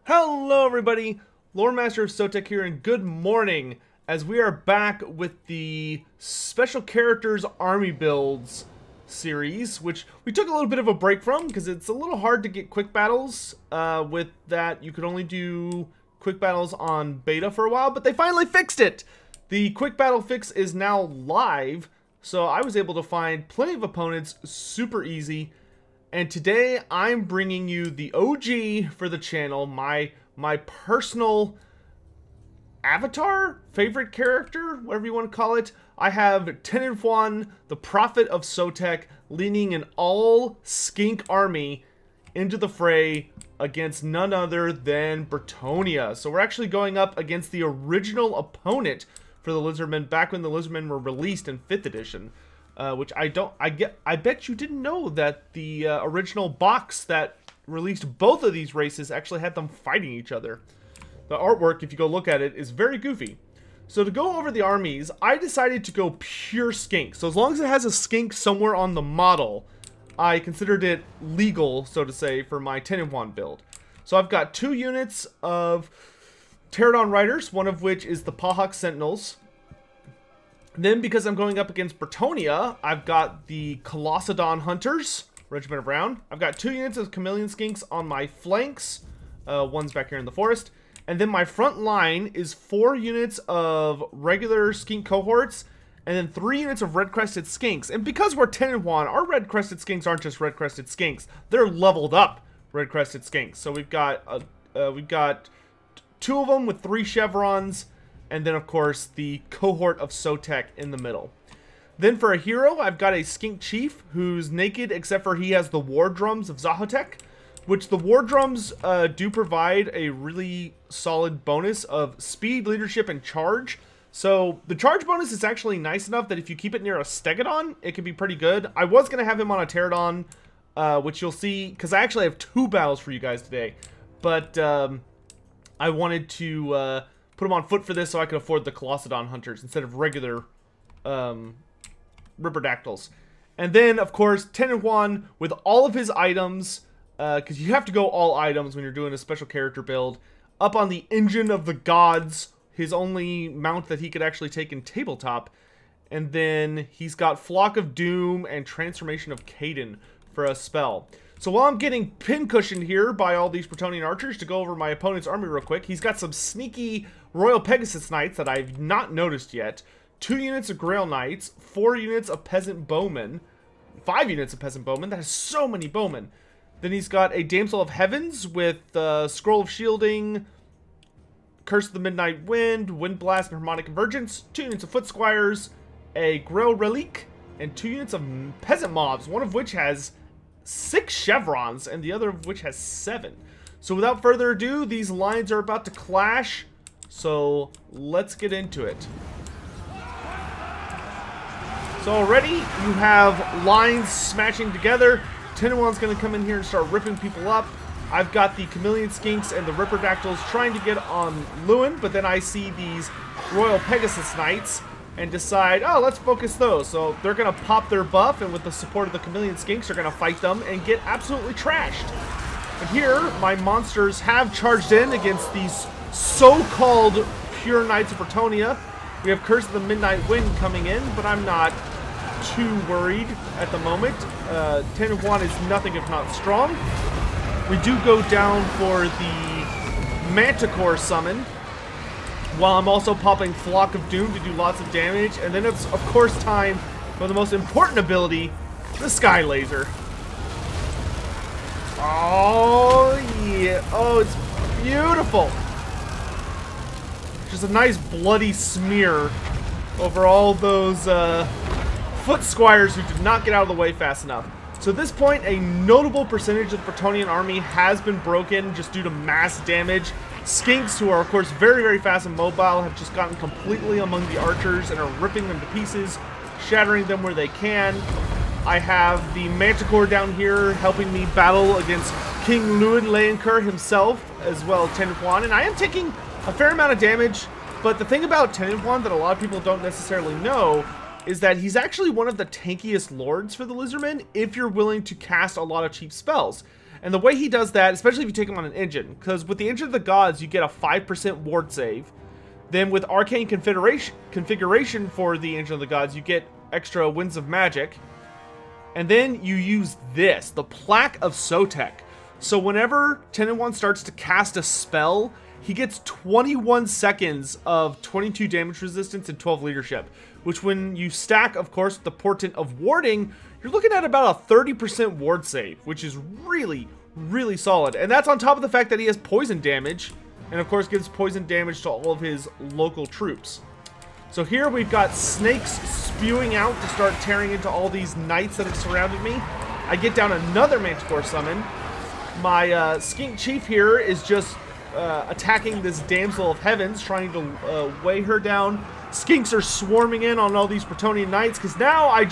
Hello everybody, Lore Master of Sotek here, and good morning as we are back with the Special Characters Army Builds series, which we took a little bit of a break from because it's a little hard to get quick battles. With that, you could only do quick battles on beta for a while, but they finally fixed it! The quick battle fix is now live, so I was able to find plenty of opponents super easy. And today I'm bringing you the OG for the channel, my personal avatar, favorite character, whatever you want to call it. I have Tehenhauin, the Prophet of Sotek, leading an all-skink army into the fray against none other than Bretonnia. So we're actually going up against the original opponent for the Lizardmen back when the Lizardmen were released in 5th edition. Which I bet you didn't know that the original box that released both of these races actually had them fighting each other. The artwork, if you go look at it, is very goofy. So to go over the armies, I decided to go pure skink. So as long as it has a skink somewhere on the model, I considered it legal, so to say, for my Tehenhauin build. So I've got 2 units of Pterodon Riders, one of which is the Pahak Sentinels. Then, because I'm going up against Bretonnia, I've got the Colossadon Hunters, Regiment of Round. I've got 2 units of Chameleon Skinks on my flanks. One's back here in the forest. And then my front line is 4 units of regular skink cohorts, and then 3 units of red-crested skinks. And because we're Tehenhauin, our red-crested skinks aren't just red-crested skinks. They're leveled up red-crested skinks. So we've got 2 of them with 3 chevrons. And then, of course, the cohort of Sotek in the middle. Then for a hero, I've got a skink chief who's naked except for he has the war drums of Zahotek, which the war drums do provide a really solid bonus of speed, leadership, and charge. So the charge bonus is actually nice enough that if you keep it near a Stegodon, it can be pretty good. I was going to have him on a Pterodon, which you'll see, because I actually have 2 battles for you guys today. But I wanted to put him on foot for this so I could afford the Colossadon Hunters instead of regular Ripperdactyls. And then, of course, Tehenhauin with all of his items, because you have to go all items when you're doing a special character build, up on the Engine of the Gods, his only mount that he could actually take in tabletop. And then he's got Flock of Doom and Transformation of Caden for a spell. So while I'm getting pin-cushioned here by all these Bretonnian archers to go over my opponent's army real quick, he's got some sneaky Royal Pegasus Knights that I've not noticed yet, 2 units of Grail Knights, 4 units of Peasant Bowmen, 5 units of Peasant Bowmen. That is so many Bowmen. Then he's got a Damsel of Heavens with Scroll of Shielding, Curse of the Midnight Wind, Wind Blast, and Harmonic Convergence, 2 units of Foot Squires, a Grail Relique, and 2 units of Peasant Mobs, one of which has 6 chevrons, and the other of which has 7. So without further ado, these lines are about to clash, so let's get into it. So already you have lines smashing together. Tehenhauin's going to come in here and start ripping people up. I've got the Chameleon Skinks and the Ripperdactyls trying to get on Lewin, but then I see these Royal Pegasus Knights and decide, oh, let's focus those. So they're going to pop their buff, and with the support of the Chameleon Skinks, they're going to fight them and get absolutely trashed. But here, my monsters have charged in against these so-called pure Knights of Bretonnia. We have Curse of the Midnight Wind coming in, but I'm not too worried at the moment. Tehenhauin is nothing if not strong. We do go down for the Manticore summon, while I'm also popping Flock of Doom to do lots of damage. And then it's, of course, time for the most important ability, the Sky Laser. Oh, yeah. Oh, it's beautiful. Just a nice bloody smear over all those Foot Squires who did not get out of the way fast enough. So at this point, a notable percentage of the Bretonnian army has been broken just due to mass damage. Skinks, who are of course very, very fast and mobile, have just gotten completely among the archers and are ripping them to pieces, shattering them where they can. I have the Manticore down here helping me battle against King Lewin Leoncoeur himself, as well as Tehenhauin, and I am taking a fair amount of damage, but the thing about Tehenhauin that a lot of people don't necessarily know is that he's actually one of the tankiest lords for the Lizardmen if you're willing to cast a lot of cheap spells. And the way he does that, especially if you take him on an engine, because with the Engine of the Gods, you get a 5% ward save. Then with Arcane configuration for the Engine of the Gods, you get extra Winds of Magic. And then you use this, the Plaque of Sotek. So whenever Tehenhauin starts to cast a spell, he gets 21 seconds of 22 damage resistance and 12 leadership. Which when you stack, of course, the Portent of Warding, you're looking at about a 30% ward save, which is really, really solid. And that's on top of the fact that he has poison damage, and of course gives poison damage to all of his local troops. So here we've got snakes spewing out to start tearing into all these knights that have surrounded me. I get down another Manticore summon. My Skink Chief here is just attacking this Damsel of Heavens, trying to weigh her down. Skinks are swarming in on all these Bretonnian knights, because now I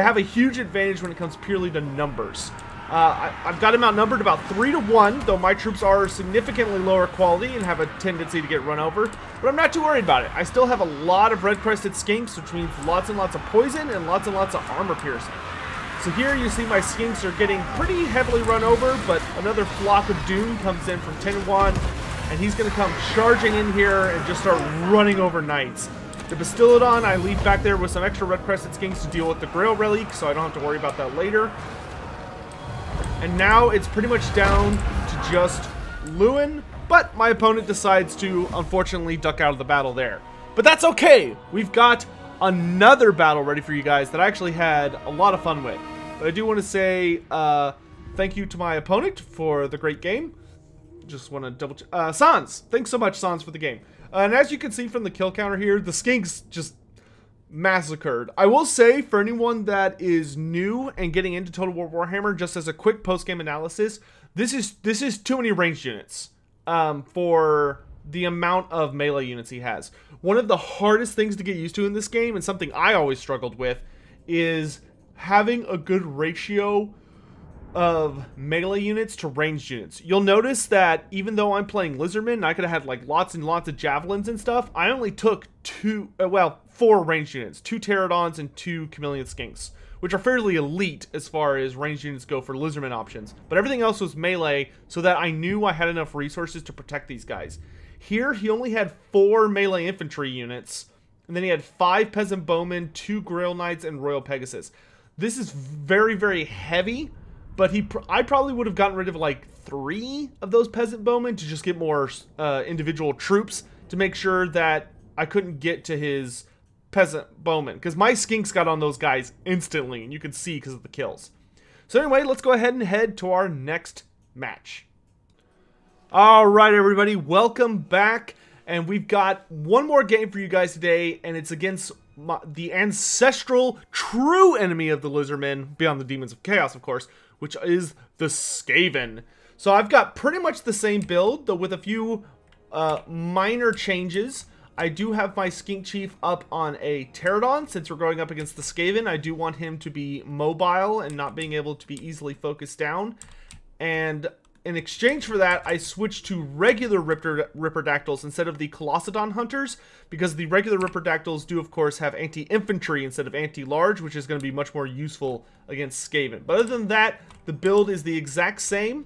have a huge advantage when it comes purely to numbers. I've got him outnumbered about 3-1, though my troops are significantly lower quality and have a tendency to get run over. But I'm not too worried about it. I still have a lot of red-crested skinks, which means lots and lots of poison and lots of armor piercing. So here you see my skinks are getting pretty heavily run over, but another flock of doom comes in from Tehenhauin, and he's going to come charging in here and just start running over knights. The Bastiladon, I leave back there with some extra red-crested skinks to deal with the Grail Relic, so I don't have to worry about that later. And now it's pretty much down to just Lewin, but my opponent decides to, unfortunately, duck out of the battle there. But that's okay! We've got another battle ready for you guys that I actually had a lot of fun with. But I do want to say thank you to my opponent for the great game. Just want to double check. Sans! Thanks so much, Sans, for the game. And as you can see from the kill counter here, the skinks just massacred. I will say, for anyone that is new and getting into Total War Warhammer, just as a quick post-game analysis, this is too many ranged units for the amount of melee units he has. One of the hardest things to get used to in this game, and something I always struggled with, is having a good ratio of melee units to ranged units. You'll notice that even though I'm playing Lizardman, I could have had like lots and lots of javelins and stuff, I only took 4 ranged units, 2 pterodons and 2 chameleon skinks, which are fairly elite as far as ranged units go for Lizardman options. But everything else was melee, so that I knew I had enough resources to protect these guys. Here, he only had 4 melee infantry units, and then he had 5 peasant bowmen, 2 Grail Knights, and Royal Pegasus. This is very, very heavy, but I probably would have gotten rid of like 3 of those peasant bowmen to just get more individual troops to make sure that I couldn't get to his peasant bowmen, because my skinks got on those guys instantly, and you can see because of the kills. So anyway, let's go ahead and head to our next match. Alright everybody, welcome back, and we've got one more game for you guys today, and it's against the ancestral true enemy of the Lizardmen, beyond the Demons of Chaos of course, which is the Skaven. So I've got pretty much the same build, though with a few minor changes. I do have my Skink Chief up on a Pterodon, since we're going up against the Skaven. I do want him to be mobile and not being able to be easily focused down. And in exchange for that, I switched to regular Ripperdactyls instead of the Colossadon Hunters, because the regular Ripperdactyls do, of course, have anti-infantry instead of anti-large, which is going to be much more useful against Skaven. But other than that, the build is the exact same.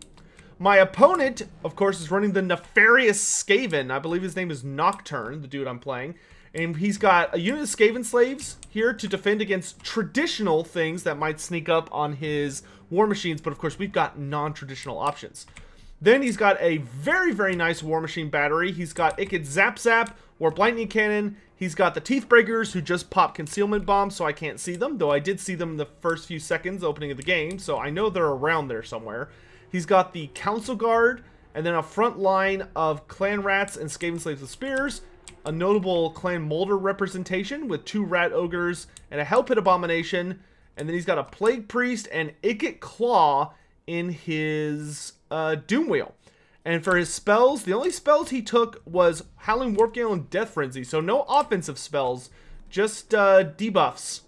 My opponent, of course, is running the nefarious Skaven. I believe his name is Nocturne, the dude I'm playing. And he's got a unit of Skaven slaves here to defend against traditional things that might sneak up on his war machines. But of course, we've got non-traditional options. Then he's got a very, very nice war machine battery. He's got Ikid Zap Zap, Warp Lightning Cannon. He's got the Teeth Breakers, who just pop concealment bombs, so I can't see them. Though I did see them in the first few seconds opening of the game, so I know they're around there somewhere. He's got the Council Guard, and then a front line of Clan Rats and Skaven Slaves with Spears. A notable Clan Molder representation with 2 Rat Ogres and a Hell Pit Abomination. And then he's got a Plague Priest and Ikit Claw in his Doom Wheel. And for his spells, the only spells he took was Howling Warp Gale and Death Frenzy. So no offensive spells, just debuffs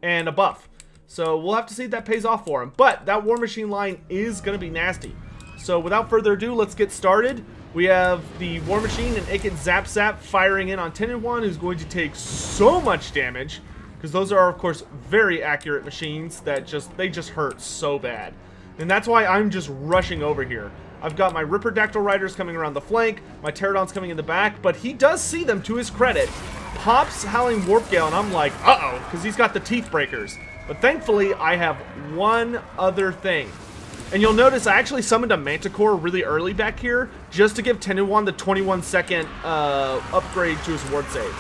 and a buff. So we'll have to see if that pays off for him. But that War Machine line is going to be nasty. So without further ado, let's get started. We have the War Machine and Ikit Zap Zap firing in on Tehenhauin, who's going to take so much damage. Because those are, of course, very accurate machines that they just hurt so bad. And that's why I'm just rushing over here. I've got my Ripperdactyl Riders coming around the flank, my Pterodons coming in the back, but he does see them to his credit. Pops Howling Warp Gale, and I'm like, uh-oh, because he's got the Teeth Breakers. But thankfully, I have one other thing. And you'll notice I actually summoned a Manticore really early back here, just to give Tehenhauin the 21-second upgrade to his ward save.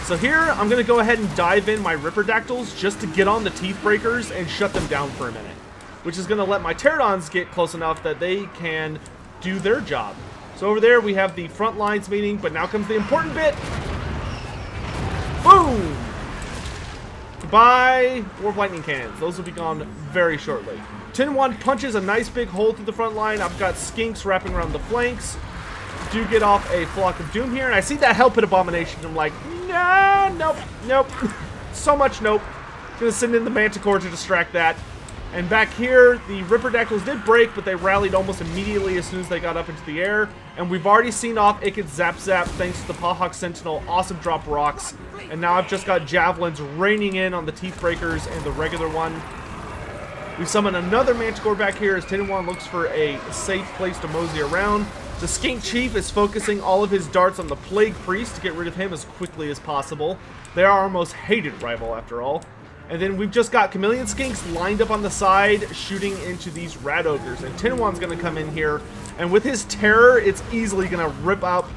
So here, I'm going to go ahead and dive in my Ripperdactyls just to get on the Teeth Breakers and shut them down for a minute. Which is going to let my Pterodons get close enough that they can do their job. So over there, we have the front lines meeting, but now comes the important bit. Boom! Goodbye, Warp Lightning Cannons. Those will be gone very shortly. Tehenhauin punches a nice big hole through the front line. I've got Skinks wrapping around the flanks. Do get off a Flock of Doom here, and I see that Hell Pit Abomination. I'm like, nah, nope, nope. So much nope. Gonna send in the Manticore to distract that. And back here, the Ripperdactyls did break, but they rallied almost immediately as soon as they got up into the air. And we've already seen off Ikit Zap Zap thanks to the Pawhawk Sentinel. Awesome drop rocks. And now I've just got Javelins raining in on the Teeth Breakers and the regular one. We summon another Manticore back here as Tehenhauin looks for a safe place to mosey around. The Skink Chief is focusing all of his darts on the Plague Priest to get rid of him as quickly as possible. They are our most hated rival, after all. And then we've just got Chameleon Skinks lined up on the side, shooting into these Rat Ogres. And Tehenhauin's going to come in here, and with his Terror, it's easily going to rip up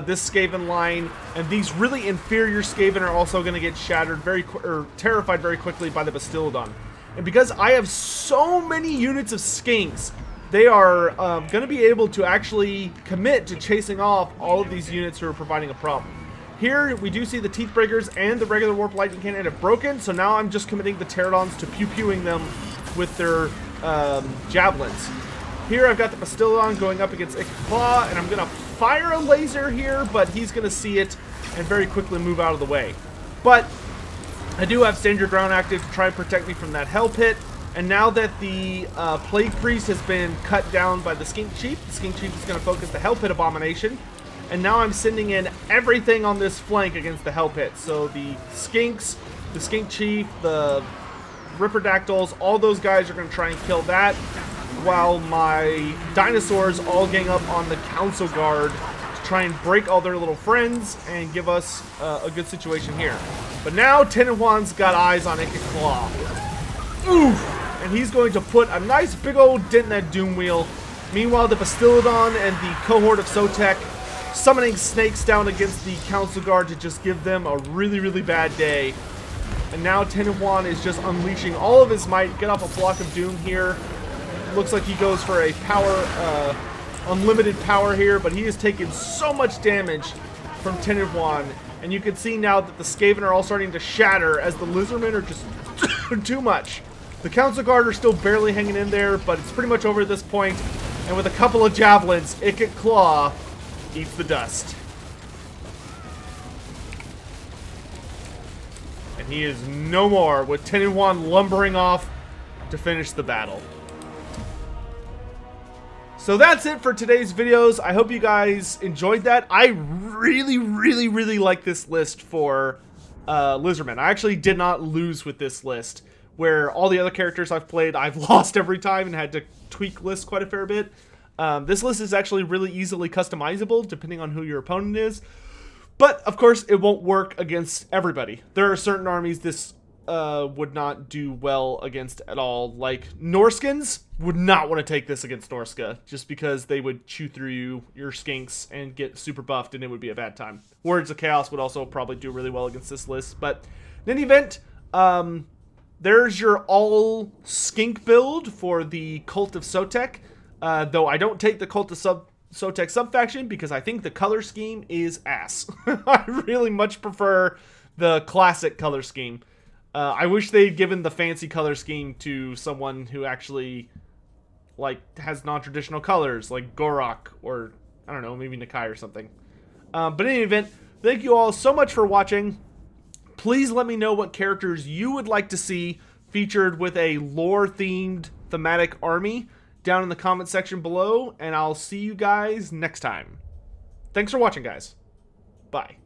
this Skaven line. And these really inferior Skaven are also going to get shattered terrified very quickly by the Bastiladon. And because I have so many units of Skinks, they are going to be able to actually commit to chasing off all of these units who are providing a problem. Here, we do see the Teeth Breakers and the regular Warp Lightning Cannon have broken, so now I'm just committing the Pterodons to pew-pewing them with their Javelins. Here, I've got the Bastiladon going up against Ikit Claw, and I'm going to fire a laser here, but he's going to see it and very quickly move out of the way. But I do have Stand Your Ground active to try and protect me from that Hell Pit. And now that the Plague Priest has been cut down by the Skink Chief, the Skink Chief is going to focus the Hell Pit Abomination. And now I'm sending in everything on this flank against the Hell Pit. So the Skinks, the Skink Chief, the Ripperdactyls, all those guys are going to try and kill that. While my Dinosaurs all gang up on the Council Guard to try and break all their little friends and give us a good situation here. But now Tehenhauin's got eyes on Ikit Claw. Oof! And he's going to put a nice big old dent in that Doom Wheel. Meanwhile, the Bastiladon and the cohort of Sotek summoning snakes down against the Council Guard to just give them a really, really bad day. And now Tehenhauin is just unleashing all of his might. Get off a Flock of Doom here. Looks like he goes for a power, unlimited power here, but he has taken so much damage from Tehenhauin. And you can see now that the Skaven are all starting to shatter as the Lizardmen are just too much. The Council Guard are still barely hanging in there, but it's pretty much over at this point. And with a couple of Javelins, Ikit Claw eats the dust. And he is no more, with Tehenhauin lumbering off to finish the battle. So that's it for today's videos. I hope you guys enjoyed that. I really, really, really like this list for Lizardmen. I actually did not lose with this list, where all the other characters I've played, I've lost every time and had to tweak lists quite a fair bit. This list is actually really easily customizable depending on who your opponent is. But, of course, it won't work against everybody. There are certain armies this would not do well against at all. Like, Norskins would not want to take this against Norska, just because they would chew through your Skinks and get super buffed, and it would be a bad time. Words of Chaos would also probably do really well against this list. But, in any event, there's your all Skink build for the Cult of Sotek. Though I don't take the Cult of Sotek subfaction because I think the color scheme is ass. I really much prefer the classic color scheme. I wish they'd given the fancy color scheme to someone who actually, like, has non-traditional colors, like Gorok or, I don't know, maybe Nakai or something. But in any event, thank you all so much for watching. Please let me know what characters you would like to see featured with a lore-themed thematic army down in the comment section below, and I'll see you guys next time. Thanks for watching, guys. Bye.